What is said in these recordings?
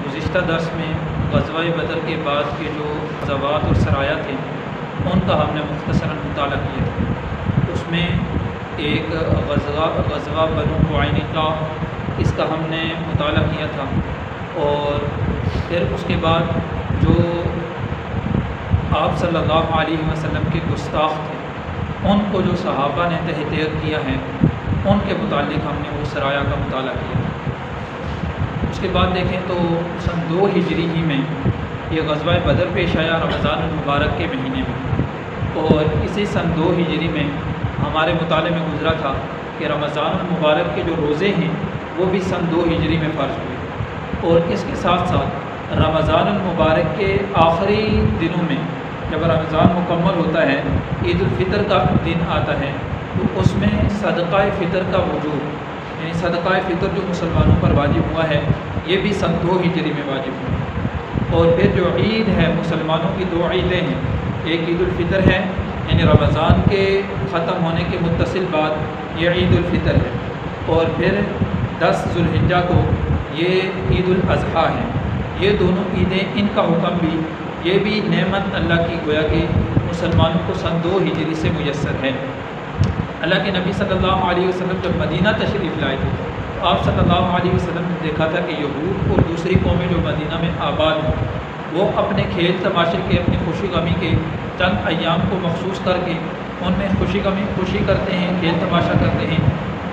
گزشتہ درس میں غزوہ بدر کے بعد کے جو غزوات اور سرایا تھے ان کا ہم نے مختصراً مطالعہ کیا تھا۔ اس میں ایک غزوہ بنو قینقاع، اس کا ہم نے مطالعہ کیا تھا، اور پھر اس کے بعد جو آپ صلی اللہ علیہ وسلم کے گستاخ تھے ان کو جو صحابہ نے تحقیر کیا ہے ان کے متعلق ہم نے وہ سرایا کا مطالعہ کیا تھا۔ اس کے بعد دیکھیں تو سن 2 ہجری ہی میں یہ غزوہ بدر پیش آیا رمضان المبارک کے مہینے میں، اور اسی سن 2 ہجری میں ہمارے مطالعے میں گزرا تھا کہ رمضان المبارک کے جو روزے ہیں وہ بھی سن 2 ہجری میں فرض ہوئے، اور اس کے ساتھ ساتھ رمضان المبارک کے آخری دنوں میں جب رمضان مکمل ہوتا ہے، عید الفطر کا دن آتا ہے، تو اس میں صدقہ فطر کا وجوب، یعنی صدقہ فطر جو مسلمانوں پر واجب ہوا ہے یہ بھی سن 2 ہجری میں واجب ہوا۔ اور پھر جو عید ہے، مسلمانوں کی 2 عیدیں ہیں، ایک عید الفطر ہے یعنی رمضان کے ختم ہونے کے متصل بعد یہ عید الفطر ہے، اور پھر 10 ذو الحجہ کو یہ عید الاضحیٰ ہے۔ یہ دونوں عیدیں، ان کا حکم بھی، یہ بھی نعمت اللہ کی گویا کہ مسلمانوں کو سن 2 ہجری سے میسر ہے۔ اللہ کے نبی صلی اللہ علیہ وسلم جب مدینہ تشریف لائے تھے، آپ صلی اللہ علیہ وسلم نے دیکھا تھا کہ یہود اور دوسری قومیں جو مدینہ میں آباد ہیں وہ اپنے کھیل تماشے کے، اپنی خوشی غمی کے چند ایام کو مخصوص کر کے ان میں خوشی کرتے ہیں، کھیل تماشا کرتے ہیں۔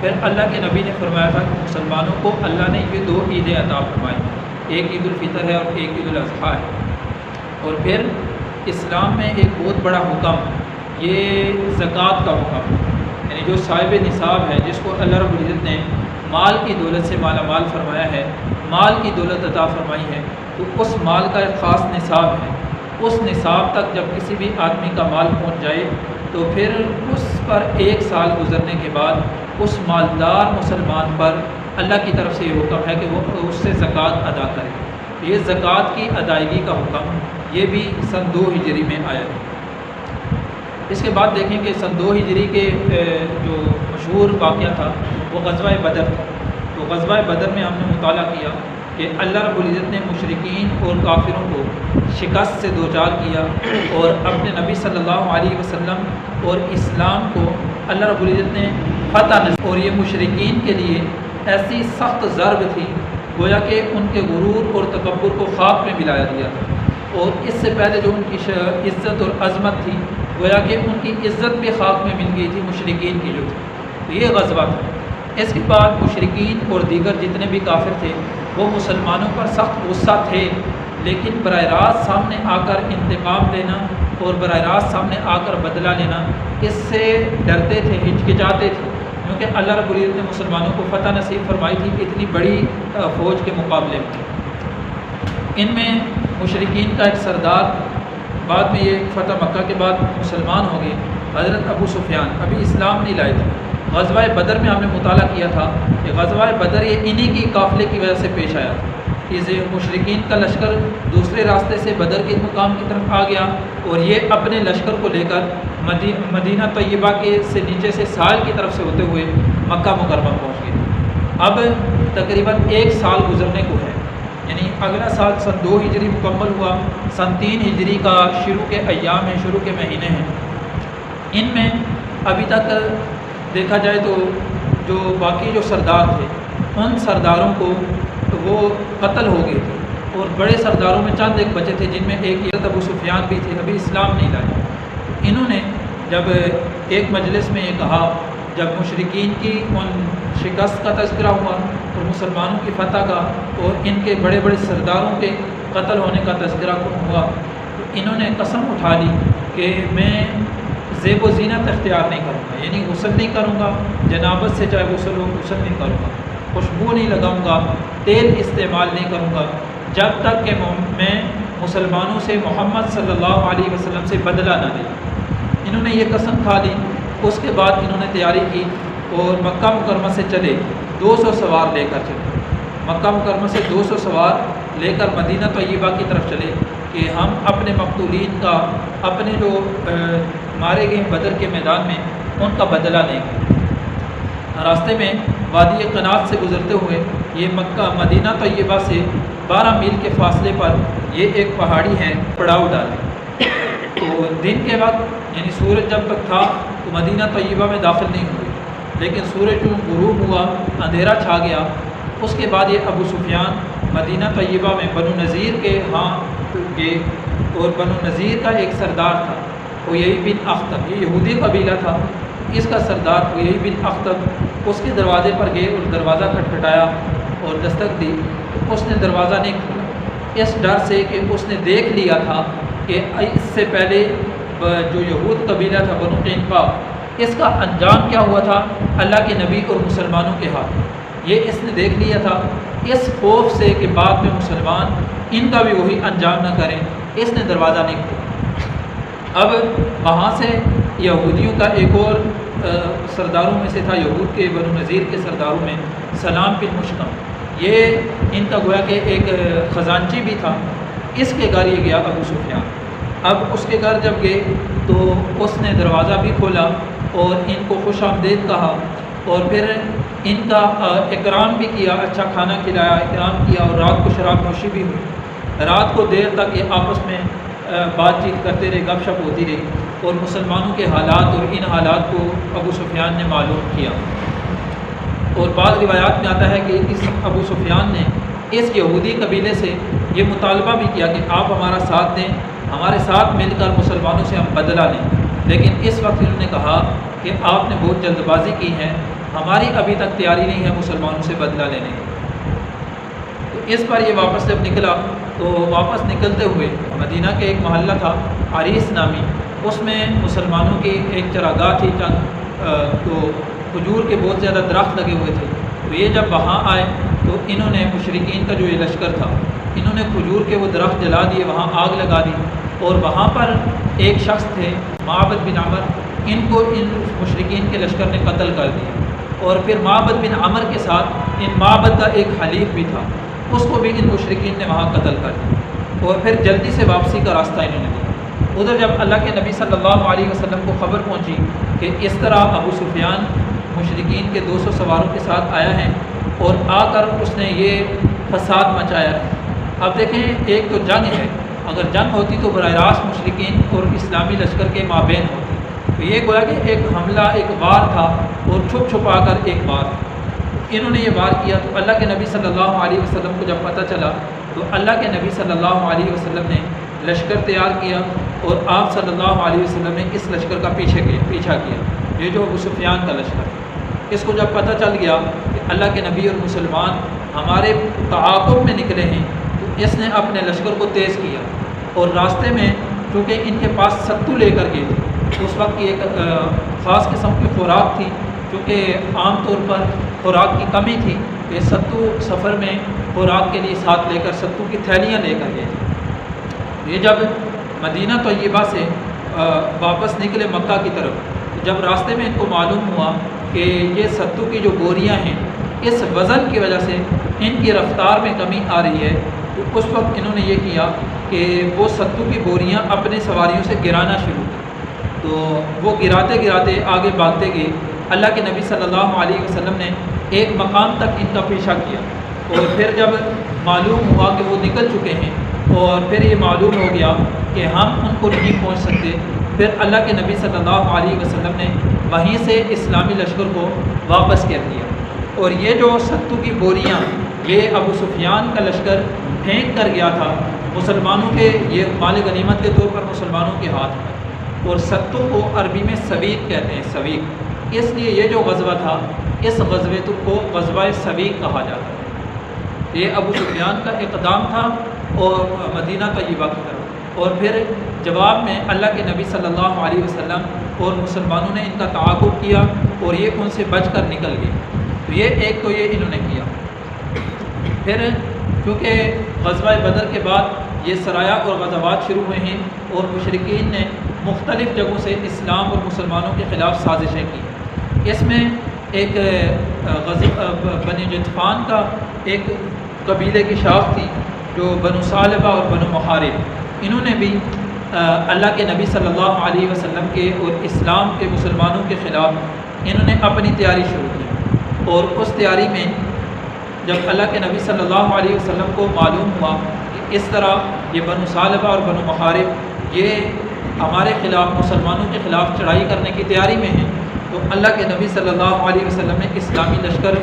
پھر اللہ کے نبی نے فرمایا تھا کہ مسلمانوں کو اللہ نے یہ 2 عیدیں عطا فرمائی، ایک عید الفطر ہے اور ایک عید الاضحیٰ ہے۔ اور پھر اسلام میں ایک بہت بڑا حکم یہ زکوٰۃ کا حکم، یعنی جو صاحب نصاب ہے، جس کو اللہ رب العزت نے مال کی دولت سے مالا مال فرمایا ہے، مال کی دولت عطا فرمائی ہے، تو اس مال کا ایک خاص نصاب ہے۔ اس نصاب تک جب کسی بھی آدمی کا مال پہنچ جائے تو پھر اس پر 1 سال گزرنے کے بعد اس مالدار مسلمان پر اللہ کی طرف سے یہ حکم ہے کہ وہ اس سے زکوٰۃ ادا کرے۔ یہ زکوٰۃ کی ادائیگی کا حکم یہ بھی سن 2 ہجری میں آیا ہے۔ اس کے بعد دیکھیں کہ سن 2 ہجری کے جو مشہور واقعہ تھا وہ غزوہ بدر تھا۔ تو غزوہ بدر میں ہم نے مطالعہ کیا کہ اللہ رب العزت نے مشرکین اور کافروں کو شکست سے دوچار کیا، اور اپنے نبی صلی اللہ علیہ وسلم اور اسلام کو اللہ رب العزت نے فتح نصیب، اور یہ مشرکین کے لیے ایسی سخت ضرب تھی گویا کہ ان کے غرور اور تکبر کو خاک میں ملایا دیا تھا، اور اس سے پہلے جو ان کی عزت اور عظمت تھی گویا کہ ان کی عزت بھی خاک میں مل گئی تھی مشرکین کی جو تھی۔ تو یہ غزوہ تھا۔ اس کے بعد مشرکین اور دیگر جتنے بھی کافر تھے وہ مسلمانوں پر سخت غصہ تھے، لیکن براہ راست سامنے آ کر انتقام لینا اور براہ راست سامنے آ کر بدلہ لینا، اس سے ڈرتے تھے، ہچکچاتے تھے، کیونکہ اللہ رب العزت نے مسلمانوں کو فتح نصیب فرمائی تھی اتنی بڑی فوج کے مقابلے میں۔ ان میں مشرکین کا ایک سردار، بعد میں یہ فتح مکہ کے بعد مسلمان ہو گئے، حضرت ابو سفیان، ابھی اسلام نہیں لائے تھے۔ غزوہ بدر میں ہم نے مطالعہ کیا تھا کہ غزوہ بدر یہ انہی کی قافلے کی وجہ سے پیش آیا تھا۔ اس مشرکین کا لشکر دوسرے راستے سے بدر کے مقام کی طرف آ گیا، اور یہ اپنے لشکر کو لے کر مدینہ طیبہ کے سے نیچے سے سال کی طرف سے ہوتے ہوئے مکہ مکرمہ پہنچ گئے۔ اب تقریباً 1 سال گزرنے کو ہے، یعنی اگلا سال سن 2 ہجری مکمل ہوا، سن 3 ہجری کا شروع کے ایام ہیں، شروع کے مہینے ہیں۔ ان میں ابھی تک دیکھا جائے تو جو باقی جو سردار تھے ان سرداروں کو وہ قتل ہو گئے تھے، اور بڑے سرداروں میں چند ایک بچے تھے، جن میں ایک حضرت ابو سفیان بھی تھے، ابھی اسلام نہیں لائے۔ انہوں نے جب ایک مجلس میں یہ کہا، جب مشرکین کی ان شکست کا تذکرہ ہوا اور مسلمانوں کی فتح کا اور ان کے بڑے بڑے سرداروں کے قتل ہونے کا تذکرہ ہوا، تو انہوں نے قسم اٹھا لی کہ میں زیب و زینت اختیار نہیں کروں گا، یعنی غسل نہیں کروں گا، جنابت سے چاہے غسل ہو غسل نہیں کروں گا، خوشبو نہیں لگاؤں گا، تیل استعمال نہیں کروں گا، جب تک کہ میں مسلمانوں سے محمد صلی اللہ علیہ وسلم سے بدلہ نہ لیں۔ انہوں نے یہ قسم کھا لی۔ اس کے بعد انہوں نے تیاری کی اور مکہ مکرمہ سے چلے، 200 سوار لے کر چلے، مکہ مکرمہ سے 200 سوار لے کر مدینہ طیبہ کی طرف چلے کہ ہم اپنے مقتولین کا، اپنے جو مارے گئے بدر کے میدان میں ان کا بدلہ لیں گے۔ راستے میں وادی قنات سے گزرتے ہوئے یہ مکہ مدینہ طیبہ سے 12 میل کے فاصلے پر یہ ایک پہاڑی ہے، پڑاؤ ڈالے۔ تو دن کے وقت یعنی سورج جب تک تھا تو مدینہ طیبہ میں داخل نہیں ہوئے، لیکن سورج جو غروب ہوا، اندھیرا چھا گیا، اس کے بعد یہ ابو سفیان مدینہ طیبہ میں بنو نذیر کے ہاں گئے، اور بنو نذیر کا ایک سردار تھا حیی بن اخطب، یہ یہودی قبیلہ تھا، اس کا سردار حیی بن اخطب اس کے دروازے پر گئے اور دروازہ کھٹکھٹایا اور دستک دی، اس نے دروازہ نہیں کھولا، اس ڈر سے کہ اس نے دیکھ لیا تھا کہ اس سے پہلے جو یہود قبیلہ تھا بنو قینقاع، اس کا انجام کیا ہوا تھا اللہ کے نبی اور مسلمانوں کے ہاتھ، یہ اس نے دیکھ لیا تھا۔ اس خوف سے کہ بعد میں مسلمان ان کا بھی وہی انجام نہ کریں، اس نے دروازہ نہیں کھولا۔ اب وہاں سے یہودیوں کا ایک اور سرداروں میں سے تھا، یہود کے بنو نذیر کے سرداروں میں سلام بن مشکم، یہ ان کا گویا کہ ایک خزانچی بھی تھا، اس کے گھر یہ گیا ابو سفیان۔ اب اس کے گھر جب گئے تو اس نے دروازہ بھی کھولا اور ان کو خوش آمدید کہا، اور پھر ان کا اکرام بھی کیا، اچھا کھانا کھلایا، اکرام کیا، اور رات کو شراب نوشی بھی ہوئی۔ رات کو دیر تک یہ آپس میں بات چیت کرتے رہے، گپ شپ ہوتی رہی، اور مسلمانوں کے حالات اور ان حالات کو ابو سفیان نے معلوم کیا۔ اور بعض روایات میں آتا ہے کہ اس ابو سفیان نے اس یہودی قبیلے سے یہ مطالبہ بھی کیا کہ آپ ہمارا ساتھ دیں، ہمارے ساتھ مل کر مسلمانوں سے ہم بدلہ لیں، لیکن اس وقت انہوں نے کہا کہ آپ نے بہت جلد بازی کی ہے، ہماری ابھی تک تیاری نہیں ہے مسلمانوں سے بدلہ لینے کی۔ تو اس پر یہ واپس جب نکلا تو واپس نکلتے ہوئے مدینہ کے ایک محلہ تھا عریس نامی، اس میں مسلمانوں کی ایک چراگاہ تھی، تو کھجور کے بہت زیادہ درخت لگے ہوئے تھے، تو یہ جب وہاں آئے تو انہوں نے مشرکین کا جو یہ لشکر تھا، انہوں نے کھجور کے وہ درخت جلا دیے، وہاں آگ لگا دی، اور وہاں پر ایک شخص تھے معبد بن عمر، ان کو ان مشرکین کے لشکر نے قتل کر دیا، اور پھر معبد بن عمر کے ساتھ ان معبد کا ایک حلیف بھی تھا، اس کو بھی ان مشرکین نے وہاں قتل کر دیا، اور پھر جلدی سے واپسی کا راستہ انہوں نے دیا۔ ادھر جب اللہ کے نبی صلی اللہ علیہ وسلم کو خبر پہنچی کہ اس طرح ابو سفیان مشرکین کے 200 سواروں کے ساتھ آیا ہے اور آ کر اس نے یہ فساد مچایا ہے۔ اب دیکھیں، ایک تو جنگ ہے، اگر جنگ ہوتی تو براہ راست مشرکین اور اسلامی لشکر کے مابین ہوتی، تو یہ گویا کہ ایک حملہ، ایک وار تھا، اور چھپ چھپا کر ایک وار تھا۔ انہوں نے یہ وار کیا تو اللہ کے نبی صلی اللہ علیہ وسلم کو جب پتہ چلا تو اللہ کے نبی صلی اللہ علیہ وسلم نے لشکر تیار کیا، اور آپ صلی اللہ علیہ وسلم نے اس لشکر کا پیچھا کیا، یہ جو ابو سفیان کا لشکر ہے۔ اس کو جب پتہ چل گیا کہ اللہ کے نبی اور مسلمان ہمارے تعاقب میں نکلے ہیں، تو اس نے اپنے لشکر کو تیز کیا، اور راستے میں چونکہ ان کے پاس ستو لے کر گئے تھے، اس وقت کی ایک خاص قسم کی خوراک تھی، چونکہ عام طور پر خوراک کی کمی تھی، کہ ستو سفر میں خوراک کے لیے ساتھ لے کر ستو کی تھیلیاں لے کر گئے تھے۔ یہ جب مدینہ طیبہ سے واپس نکلے مکہ کی طرف، جب راستے میں ان کو معلوم ہوا کہ یہ ستو کی جو بوریاں ہیں، اس وزن کی وجہ سے ان کی رفتار میں کمی آ رہی ہے، تو اس وقت انہوں نے یہ کیا کہ وہ ستو کی بوریاں اپنے سواریوں سے گرانا شروع کی، تو وہ گراتے گراتے آگے بھاگتے گئے۔ اللہ کے نبی صلی اللہ علیہ وسلم نے ایک مقام تک ان کا پیچھا کیا، اور پھر جب معلوم ہوا کہ وہ نکل چکے ہیں، اور پھر یہ معلوم ہو گیا کہ ہم ان کو نہیں پہنچ سکتے، پھر اللہ کے نبی صلی اللہ علیہ وسلم نے وہیں سے اسلامی لشکر کو واپس کر دیا، اور یہ جو ستو کی بوریاں یہ ابو سفیان کا لشکر پھینک کر گیا تھا مسلمانوں کے، یہ مال غنیمت کے طور پر مسلمانوں کے ہاتھ میں، اور ستو کو عربی میں سویق کہتے ہیں، سویق، اس لیے یہ جو غزوہ تھا اس غزوے کو غزوہ سویق کہا جاتا ہے۔ یہ ابو سفیان کا اقدام تھا اور مدینہ طیبہ کی طرف، اور پھر جواب میں اللہ کے نبی صلی اللہ علیہ وسلم اور مسلمانوں نے ان کا تعاقب کیا، اور یہ ان سے بچ کر نکل گئے۔ تو یہ ایک تو یہ انہوں نے کیا۔ پھر کیونکہ غزوہ بدر کے بعد یہ سرایہ اور غزوات شروع ہوئے ہیں، اور مشرکین نے مختلف جگہوں سے اسلام اور مسلمانوں کے خلاف سازشیں کی۔ اس میں ایک بنی جطفان کا ایک قبیلے کی شاخ تھی جو بنو ثعلبہ اور بنو محارب، انہوں نے بھی اللہ کے نبی صلی اللہ علیہ وسلم کے اور اسلام کے مسلمانوں کے خلاف انہوں نے اپنی تیاری شروع کی، اور اس تیاری میں جب اللہ کے نبی صلی اللہ علیہ وسلم کو معلوم ہوا کہ اس طرح یہ بنو ثعلبہ اور بنو محارب یہ ہمارے خلاف مسلمانوں کے خلاف چڑھائی کرنے کی تیاری میں ہیں، تو اللہ کے نبی صلی اللہ علیہ وسلم نے اسلامی لشکر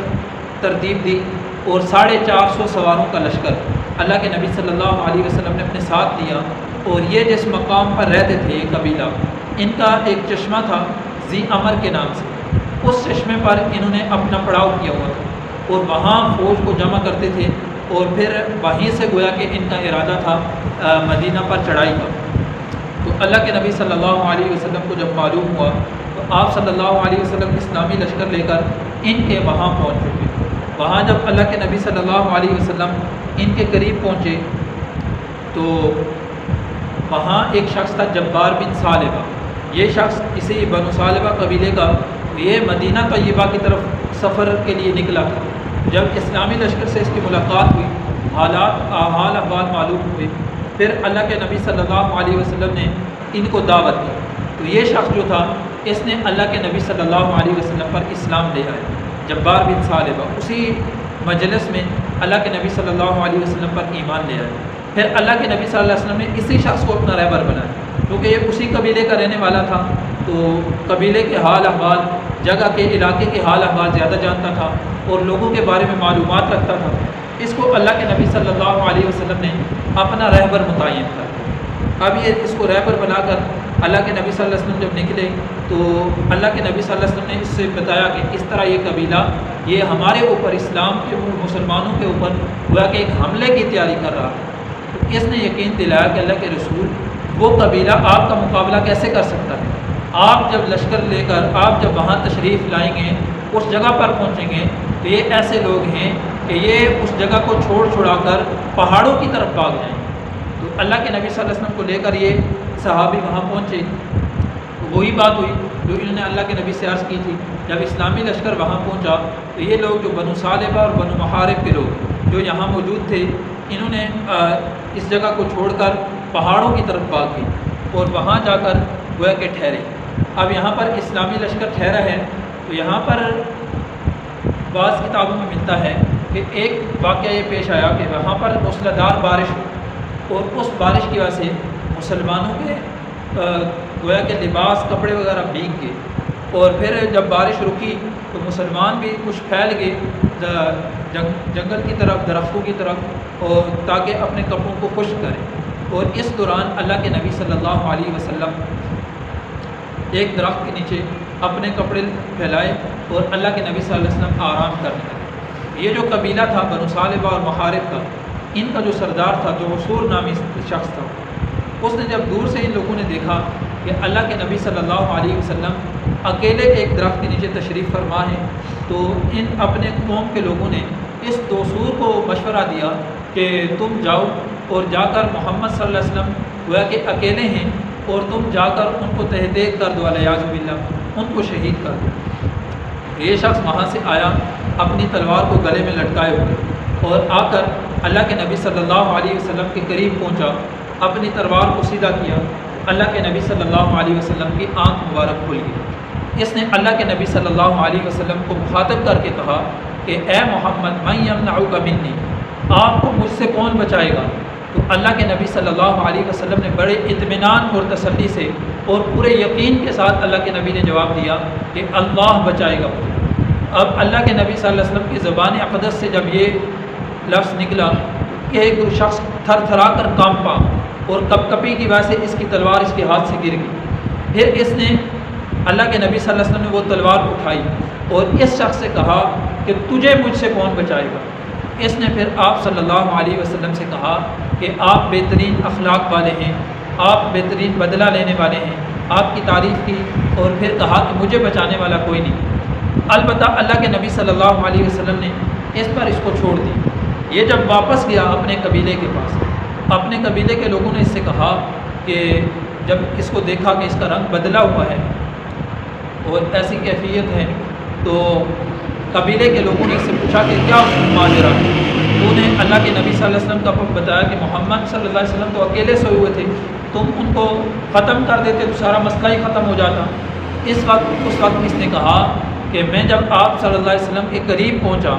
ترتیب دی اور 450 سواروں کا لشکر اللہ کے نبی صلی اللہ علیہ وسلم نے اپنے ساتھ دیا۔ اور یہ جس مقام پر رہتے تھے یہ قبیلہ، ان کا ایک چشمہ تھا ذی امر کے نام سے، اس چشمے پر انہوں نے اپنا پڑاؤ کیا ہوا تھا اور وہاں فوج کو جمع کرتے تھے، اور پھر وہیں سے گویا کہ ان کا ارادہ تھا مدینہ پر چڑھائی کا۔ تو اللہ کے نبی صلی اللہ علیہ وسلم کو جب معلوم ہوا تو آپ صلی اللہ علیہ وسلم اسلامی لشکر لے کر ان کے وہاں پہنچ چکے۔ وہاں جب اللہ کے نبی صلی اللہ علیہ وسلم ان کے قریب پہنچے تو وہاں ایک شخص تھا جبار بن ثعلبہ، یہ شخص اسی بنو ثعلبہ قبیلے کا، یہ مدینہ طیبہ کی طرف سفر کے لیے نکلا تھا۔ جب اسلامی لشکر سے اس کی ملاقات ہوئی، حال احوال معلوم ہوئے، پھر اللہ کے نبی صلی اللہ علیہ وسلم نے ان کو دعوت دی۔ تو یہ شخص جو تھا اس نے اللہ کے نبی صلی اللہ علیہ وسلم پر اسلام لے آیا، جبار بن ثعلبہ اسی مجلس میں اللہ کے نبی صلی اللہ علیہ وسلم پر ایمان لے آئے۔ پھر اللہ کے نبی صلی اللہ علیہ وسلم نے اسی شخص کو اپنا رہبر بنایا، کیونکہ یہ اسی قبیلے کا رہنے والا تھا، تو قبیلے کے حال احوال، جگہ کے علاقے کے حال احوال زیادہ جانتا تھا اور لوگوں کے بارے میں معلومات رکھتا تھا۔ اس کو اللہ کے نبی صلی اللہ علیہ وسلم نے اپنا رہبر متعین کر، اب یہ اس کو رہبر بنا کر اللہ کے نبی صلی اللہ علیہ وسلم جب نکلے تو اللہ کے نبی صلی اللہ علیہ وسلم نے اس سے بتایا کہ اس طرح یہ قبیلہ یہ ہمارے اوپر، اسلام کے مسلمانوں کے اوپر ہوا کہ ایک حملے کی تیاری کر رہا ہے۔ تو اس نے یقین دلایا کہ اللہ کے رسول وہ قبیلہ آپ کا مقابلہ کیسے کر سکتا ہے؟ آپ جب لشکر لے کر آپ جب وہاں تشریف لائیں گے، اس جگہ پر پہنچیں گے تو یہ ایسے لوگ ہیں کہ یہ اس جگہ کو چھوڑا کر پہاڑوں کی طرف بھاگ جائیں۔ تو اللہ کے نبی صلی اللہ علیہ وسلم کو لے کر یہ صحابی وہاں پہنچے، وہی بات ہوئی جو انہوں نے اللہ کے نبی سے عرض کی تھی۔ جب اسلامی لشکر وہاں پہنچا تو یہ لوگ جو بنو ثعلبہ اور بنو محارب کے لوگ جو یہاں موجود تھے، انہوں نے اس جگہ کو چھوڑ کر پہاڑوں کی طرف بھاگ گئے اور وہاں جا کر گویا کہ ٹھہرے۔ اب یہاں پر اسلامی لشکر ٹھہرا ہے تو یہاں پر بعض کتابوں میں ملتا ہے کہ ایک واقعہ یہ پیش آیا کہ وہاں پر موسلادھار بارش ہوئی اور اس بارش کی وجہ سے مسلمانوں کے گویا کہ لباس، کپڑے وغیرہ بھیگ گئے، اور پھر جب بارش رکی تو مسلمان بھی کچھ پھیل گئے جنگل کی طرف، درختوں کی طرف، اور تاکہ اپنے کپڑوں کو خشک کریں۔ اور اس دوران اللہ کے نبی صلی اللہ علیہ وسلم ایک درخت کے نیچے اپنے کپڑے پھیلائے اور اللہ کے نبی صلی اللہ علیہ وسلم آرام کرنے لگے۔ یہ جو قبیلہ تھا بنو ثعلبہ اور محارب کا، ان کا جو سردار تھا جو عصور نامی شخص تھا، اس نے جب دور سے ان لوگوں نے دیکھا کہ اللہ کے نبی صلی اللہ علیہ وسلم اکیلے ایک درخت کے نیچے تشریف فرما ہے، تو ان اپنے قوم کے لوگوں نے اس دوسور کو مشورہ دیا کہ تم جاؤ اور جا کر محمد صلی اللہ علیہ وسلم گویا کہ اکیلے ہیں، اور تم جا کر ان کو تحقیق کر دو، الیاذ باللہ ان کو شہید کر دو۔ یہ شخص وہاں سے آیا اپنی تلوار کو گلے میں لٹکائے ہوئے اور آ کر اللہ کے نبی صلی اللہ علیہ وسلم کے قریب پہنچا، اپنی تلوار کو سیدھا کیا، اللہ کے نبی صلی اللہ علیہ وسلم کی آنکھ مبارک کھل گئی۔ اس نے اللہ کے نبی صلی اللہ علیہ وسلم کو مخاطب کر کے کہا کہ اے محمد من یمنعک منی، آپ کو مجھ سے کون بچائے گا؟ تو اللہ کے نبی صلی اللہ علیہ وسلم نے بڑے اطمینان اور تسلی سے اور پورے یقین کے ساتھ اللہ کے نبی نے جواب دیا کہ اللہ بچائے گا مجھے۔ اب اللہ کے نبی صلی اللہ علیہ وسلم کی زبان اقدس سے جب یہ لفظ نکلا کہ ایک شخص تھر تھرا کر کانپا اور کپ کپی کی وجہ سے اس کی تلوار اس کے ہاتھ سے گر گئی۔ پھر اس نے اللہ کے نبی صلی اللہ علیہ وسلم نے وہ تلوار اٹھائی اور اس شخص سے کہا کہ تجھے مجھ سے کون بچائے گا؟ اس نے پھر آپ صلی اللہ علیہ وسلم سے کہا کہ آپ بہترین اخلاق والے ہیں، آپ بہترین بدلہ لینے والے ہیں، آپ کی تعریف کی، اور پھر کہا کہ مجھے بچانے والا کوئی نہیں۔ البتہ اللہ کے نبی صلی اللہ علیہ وسلم نے اس پر اس کو چھوڑ دی۔ یہ جب واپس گیا اپنے قبیلے کے پاس، اپنے قبیلے کے لوگوں نے اس سے کہا کہ جب اس کو دیکھا کہ اس کا رنگ بدلا ہوا ہے اور ایسی کیفیت ہے، تو قبیلے کے لوگوں نے اس سے پوچھا کہ کیا ماجرا ہے؟ تو انہیں اللہ کے نبی صلی اللہ علیہ وسلم کا بتایا کہ محمد صلی اللہ علیہ وسلم تو اکیلے سوئے ہوئے تھے، تم ان کو ختم کر دیتے تو سارا مسئلہ ہی ختم ہو جاتا۔ اس وقت نے کہا کہ میں جب آپ صلی اللہ علیہ وسلم کے قریب پہنچا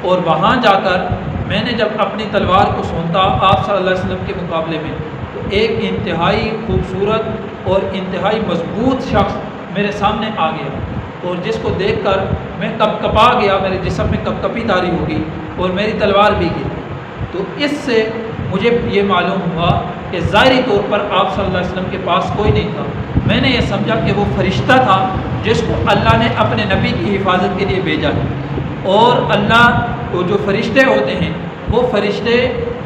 اور وہاں جا کر میں نے جب اپنی تلوار کو سونتا آپ صلی اللہ علیہ وسلم کے مقابلے میں، تو ایک انتہائی خوبصورت اور انتہائی مضبوط شخص میرے سامنے آ گیا، اور جس کو دیکھ کر میں کپ کپا گیا، میرے جسم میں کپ کپی طاری ہو گئی اور میری تلوار بھی گر گئی۔ تو اس سے مجھے یہ معلوم ہوا کہ ظاہری طور پر آپ صلی اللہ علیہ وسلم کے پاس کوئی نہیں تھا۔ میں نے یہ سمجھا کہ وہ فرشتہ تھا جس کو اللہ نے اپنے نبی کی حفاظت کے لیے بھیجا ہے، اور اللہ کو جو فرشتے ہوتے ہیں وہ فرشتے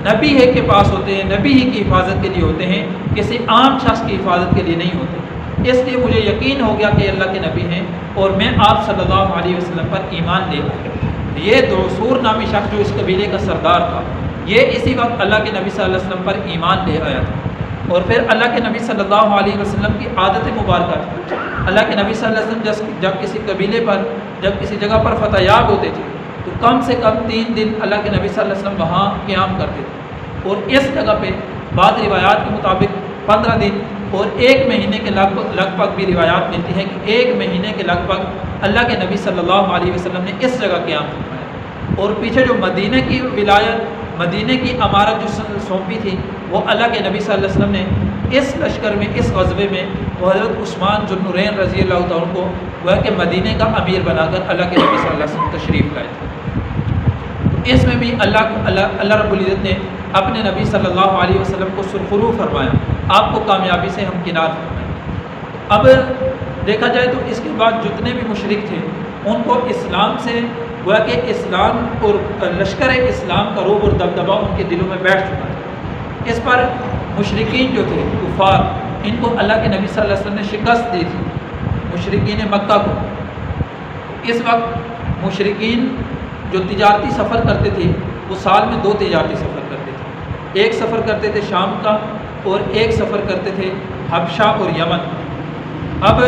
نبی ہے کے پاس ہوتے ہیں، نبی ہی کی حفاظت کے لیے ہوتے ہیں، کسی عام شخص کی حفاظت کے لیے نہیں ہوتے۔ اس لیے مجھے یقین ہو گیا کہ اللہ کے نبی ہیں، اور میں آپ صلی اللہ علیہ وسلم پر ایمان لے آیا۔ یہ دعصور نامی شخص جو اس قبیلے کا سردار تھا، یہ اسی وقت اللہ کے نبی صلی اللہ علیہ وسلم پر ایمان لے آیا تھا، اور پھر اللہ کے نبی صلی اللہ علیہ وسلم کی عادت مبارکہ تھی۔ اللہ کے نبی صلی اللہ علیہ وسلم جب کسی قبیلے پر، جب کسی جگہ پر فتح یاب ہوتے تھے تو کم سے کم 3 دن اللہ کے نبی صلی اللہ علیہ وسلم وہاں قیام کرتے تھے، اور اس جگہ پہ بعض روایات کے مطابق 15 دن اور 1 مہینے کے لگ بھگ بھی روایات ملتی ہیں کہ 1 مہینے کے لگ بھگ اللہ کے نبی صلی اللہ علیہ وسلم نے اس جگہ قیام فرمایا۔ اور پیچھے جو مدینہ کی ولایت، مدینہ کی امارت جو سونپی تھی، وہ اللہ کے نبی صلی اللہ علیہ وسلم نے اس لشکر میں، اس غزوے میں وہ حضرت عثمان ذو النورین رضی اللہ تعالیٰ عنہ کو وہ کہ مدینہ کا امیر بنا کر اللہ کے نبی صلی اللہ علیہ وسلم تشریف لائے تھے۔ اس میں بھی اللہ رب العزت نے اپنے نبی صلی اللہ علیہ وسلم کو سرخرو فرمایا، آپ کو کامیابی سے ہمکنار فرمایا۔ اب دیکھا جائے تو اس کے بعد جتنے بھی مشرک تھے ان کو اسلام سے گویا کہ اسلام اور لشکر اسلام کا روب اور دبدبہ ان کے دلوں میں بیٹھ چکا تھا۔ اس پر مشرکین جو تھے کفار، ان کو اللہ کے نبی صلی اللہ علیہ وسلم نے شکست دی تھی، مشرکین مکہ کو۔ اس وقت مشرکین جو تجارتی سفر کرتے تھے وہ سال میں 2 تجارتی سفر کرتے تھے، ایک سفر کرتے تھے شام کا اور ایک سفر کرتے تھے حبشہ اور یمن۔ اب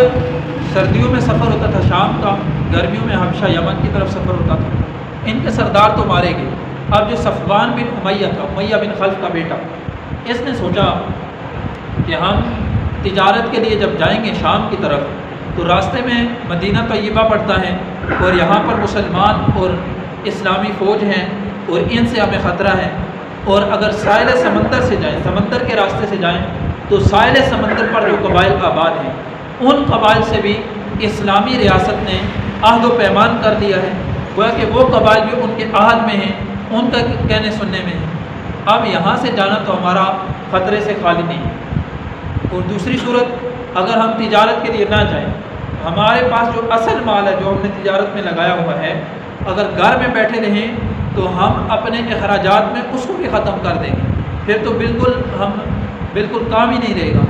سردیوں میں سفر ہوتا تھا شام کا، گرمیوں میں حبشہ یمن کی طرف سفر ہوتا تھا۔ ان کے سردار تو مارے گئے۔ اب جو صفوان بن امیہ تھا، امیہ بن خلف کا بیٹا، اس نے سوچا کہ ہم تجارت کے لیے جب جائیں گے شام کی طرف تو راستے میں مدینہ طیبہ پڑتا ہے، اور یہاں پر مسلمان اور اسلامی فوج ہیں اور ان سے ہمیں خطرہ ہے، اور اگر ساحل سمندر سے جائیں، سمندر کے راستے سے جائیں تو ساحل سمندر پر جو قبائل آباد ہیں ان قبائل سے بھی اسلامی ریاست نے عہد و پیمان کر دیا ہے، گویا کہ وہ قبائل بھی ان کے عہد میں ہیں، ان کا کہنے سننے میں ہے۔ اب یہاں سے جانا تو ہمارا خطرے سے خالی نہیں ہے۔ اور دوسری صورت، اگر ہم تجارت کے لیے نہ جائیں، ہمارے پاس جو اصل مال ہے جو ہم نے تجارت میں لگایا ہوا ہے، اگر گھر میں بیٹھے رہیں تو ہم اپنے اخراجات میں اس کو بھی ختم کر دیں گے، پھر تو بالکل کام ہی نہیں رہے گا۔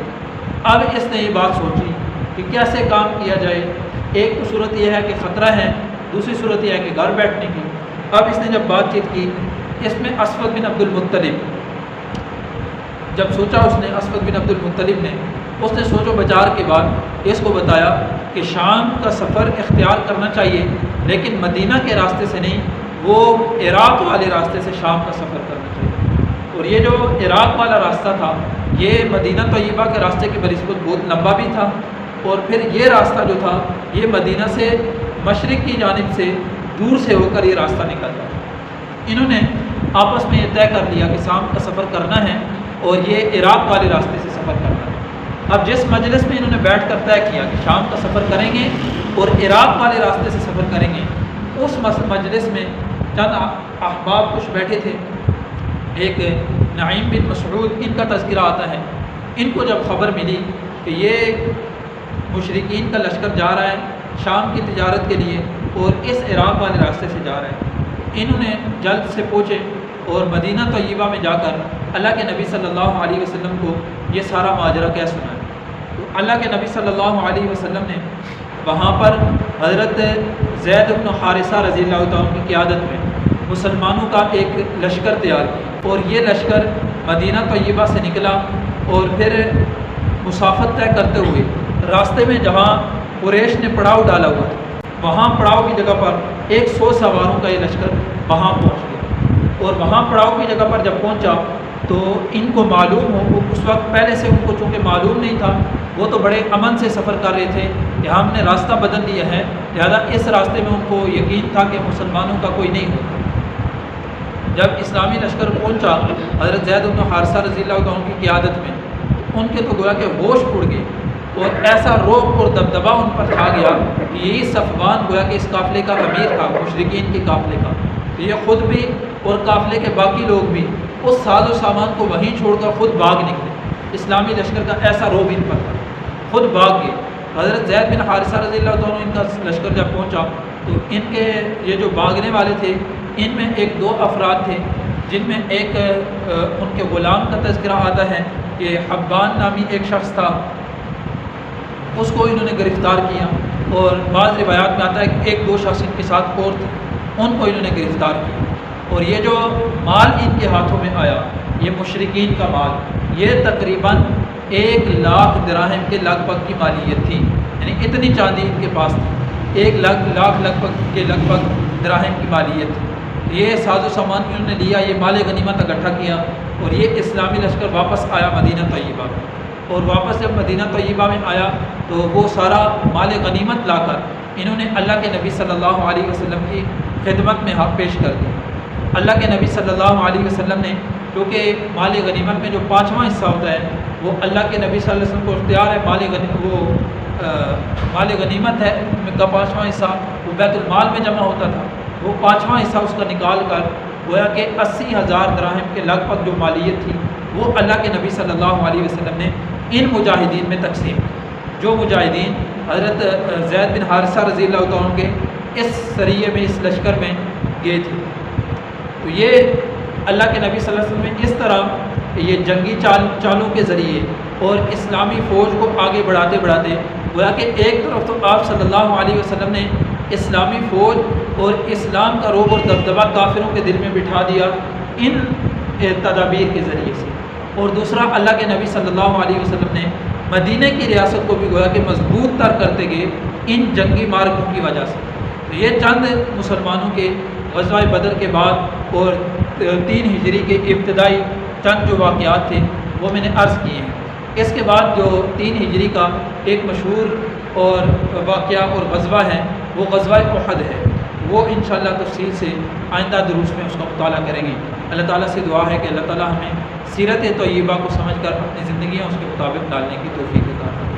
اب اس نے یہ بات سوچی کہ کیسے کام کیا جائے۔ ایک تو صورت یہ ہے کہ خطرہ ہے، دوسری صورت یہ ہے کہ گھر بیٹھنے کی۔ اب اس نے جب بات چیت کی، اس میں اسود بن عبد المطلب جب سوچا، اس نے اسود بن عبد المطلب نے اس نے سوچ و بچار کے بعد اس کو بتایا کہ شام کا سفر اختیار کرنا چاہیے، لیکن مدینہ کے راستے سے نہیں، وہ عراق والے راستے سے شام کا سفر کرنا چاہیے۔ اور یہ جو عراق والا راستہ تھا یہ مدینہ طیبہ کے راستے کی بنسبت بہت لمبا بھی تھا، اور پھر یہ راستہ جو تھا یہ مدینہ سے مشرق کی جانب سے دور سے ہو کر یہ راستہ نکلتا تھا۔ انہوں نے آپس میں یہ طے کر لیا کہ شام کا سفر کرنا ہے اور یہ عراق والے راستے سے سفر کرنا ہے۔ اب جس مجلس میں انہوں نے بیٹھ کر طے کیا کہ شام کا سفر کریں گے اور عراق والے راستے سے سفر کریں گے، اس مجلس میں چند احباب کچھ بیٹھے تھے۔ ایک نعیم بن مسعود، ان کا تذکرہ آتا ہے۔ ان کو جب خبر ملی کہ یہ مشرکین کا لشکر جا رہا ہے شام کی تجارت کے لیے اور اس عراق والے راستے سے جا رہا ہے، انہوں نے جلد سے پہنچے اور مدینہ طیبہ میں جا کر اللہ کے نبی صلی اللہ علیہ وسلم کو یہ سارا ماجرا کیا سنایا۔ تو اللہ کے نبی صلی اللہ علیہ وسلم نے وہاں پر حضرت زید بن حارثہ رضی اللہ تعالیٰ کی قیادت میں مسلمانوں کا ایک لشکر تیار کیا، اور یہ لشکر مدینہ طیبہ سے نکلا اور پھر مسافت طے کرتے ہوئے راستے میں جہاں قریش نے پڑاؤ ڈالا ہوا تھا وہاں پڑاؤ کی جگہ پر 100 سواروں کا یہ لشکر وہاں پہنچ گیا، اور وہاں پڑاؤ کی جگہ پر جب پہنچا تو ان کو معلوم ہو، اس وقت پہلے سے ان کو چونکہ معلوم نہیں تھا، وہ تو بڑے امن سے سفر کر رہے تھے کہ ہم نے راستہ بدل لیا ہے، لہذا اس راستے میں ان کو یقین تھا کہ مسلمانوں کا کوئی نہیں ہوگا۔ جب اسلامی لشکر پہنچا حضرت زید بن حارثہ رضی اللہ عنہ کی قیادت میں، ان کے تو گویا کہ ہوش اڑ گئے اور ایسا رعب اور دبدبا ان پر کھا گیا کہ یہی صفوان گویا کہ اس قافلے کا امیر تھا، مشرکین کے قافلے کا، یہ خود بھی اور قافلے کے باقی لوگ بھی اس ساز و سامان کو وہیں چھوڑ کر خود بھاگ نکلے۔ اسلامی لشکر کا ایسا رعب ان پر تھا، خود بھاگ گئے۔ حضرت زید بن حارثہ رضی اللہ عنہ ان کا لشکر جب پہنچا تو ان کے یہ جو بھاگنے والے تھے ان میں ایک دو افراد تھے، جن میں ایک ان کے غلام کا تذکرہ آتا ہے کہ حبان نامی ایک شخص تھا، اس کو انہوں نے گرفتار کیا، اور بعض روایات میں آتا ہے کہ ایک دو شخص ان کے ساتھ اور تھے، ان کو انہوں نے گرفتار کیا۔ اور یہ جو مال ان کے ہاتھوں میں آیا، یہ مشرکین کا مال، یہ تقریباً 1,00,000 دراہم کے لگ بھگ کی مالیت تھی، یعنی اتنی چاندی ان کے پاس تھی، 1,00,000 لگ بھگ دراہم کی مالیت تھی۔ یہ ساز و سامان انہوں نے لیا، یہ مال غنیمت اکٹھا کیا، اور یہ اسلامی لشکر واپس آیا مدینہ طیبہ میں، اور واپس جب مدینہ طیبہ میں آیا تو وہ سارا مال غنیمت لا کر انہوں نے اللہ کے نبی صلی اللہ علیہ وسلم کی خدمت میں پیش کر دی۔ اللہ کے نبی صلی اللہ علیہ وسلم نے، کیونکہ مال غنیمت میں جو 5واں حصہ ہوتا ہے وہ اللہ کے نبی صلی اللہ علیہ وسلم کو اختیار ہے، مال غنیمت ہے کا 5واں حصہ وہ بیت المال میں جمع ہوتا تھا، وہ 5واں حصہ اس کا نکال کر گویا کہ 80,000 دراہم کے لگ بھگ جو مالیت تھی وہ اللہ کے نبی صلی اللہ علیہ وسلم نے ان مجاہدین میں تقسیم کی، جو مجاہدین حضرت زید بن حارثہ رضی اللہ عنہ کے اس سریے میں، اس لشکر میں گئے تھے۔ تو یہ اللہ کے نبی صلی اللہ علیہ وسلم نے اس طرح یہ جنگی چالوں کے ذریعے اور اسلامی فوج کو آگے بڑھاتے بڑھاتے گویا کہ ایک طرف تو آپ صلی اللہ علیہ وسلم نے اسلامی فوج اور اسلام کا رعب اور دبدبا کافروں کے دل میں بٹھا دیا ان تدابیر کے ذریعے سے، اور دوسرا اللہ کے نبی صلی اللہ علیہ وسلم نے مدینہ کی ریاست کو بھی گویا کہ مضبوط تر کرتے گئے ان جنگی مارکوں کی وجہ سے۔ تو یہ چند مسلمانوں کے غزوہ بدر کے بعد اور 3 ہجری کے ابتدائی چند جو واقعات تھے وہ میں نے عرض کیے ہیں۔ اس کے بعد جو 3 ہجری کا ایک مشہور اور واقعہ اور غزوہ ہے وہ غزوہ احد ہے، وہ انشاءاللہ تفصیل سے آئندہ دروس میں اس کا مطالعہ کریں گے۔ اللہ تعالیٰ سے دعا ہے کہ اللہ تعالیٰ ہمیں سیرت طیبہ کو سمجھ کر اپنی زندگیاں اس کے مطابق ڈالنے کی توفیق عطا فرمائے۔